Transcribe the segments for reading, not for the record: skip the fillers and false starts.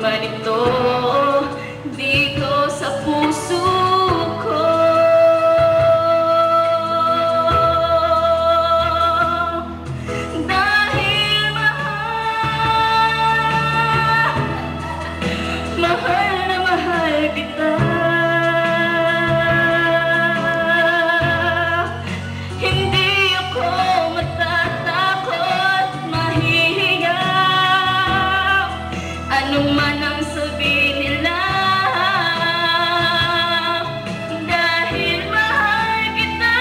man ito dito sa puso ko. Dahil mahal na mahal kita. Hindi ako matatakot, mahihiya anong man ang sabihin nila. Dahil mahal kita,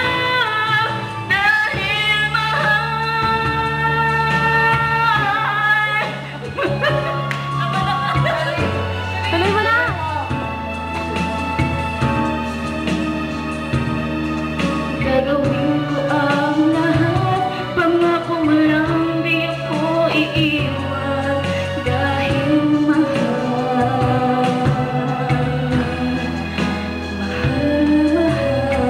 dahil mahal. Tuloy mo na! Gagawin ko ang lahat, pangako mo lang di ako iiwan. Dahil mahal, mahal kita.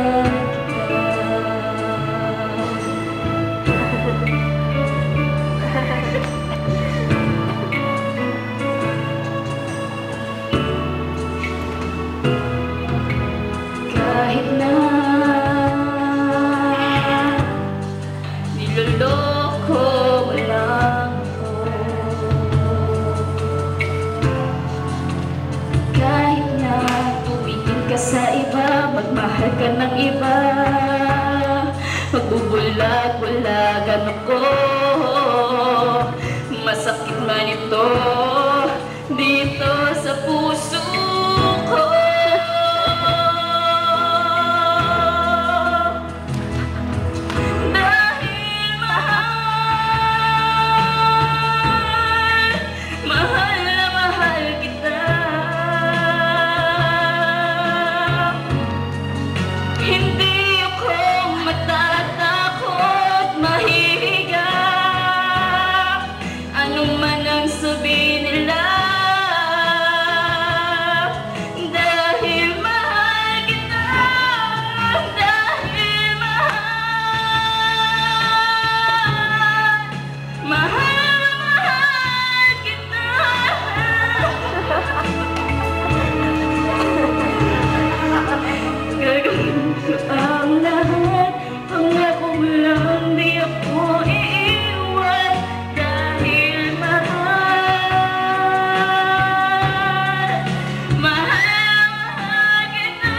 Kahit na niloloko mo lang ako, kahit na tumingin ka sa iba, magmahal ka ng iba, magbubulag-bulagan ako, masakit man ito dito sa puso ko. Dahil mahal, mahal na mahal kita. Hindi ako matatakot, mahihiga anong man ang sabihin nila. Dahil mahal kita, dahil mahal, mahal na mahal kita. Gagawin ko ang lahat, pangako mo lang di ako iiwan. Dahil mahal, mahal kita.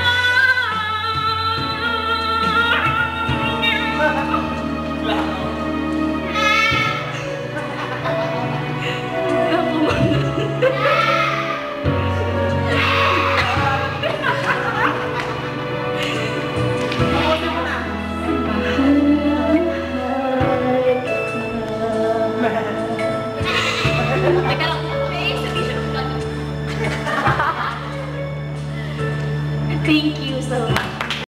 Teka lang, may exhibition of God. Thank you so much.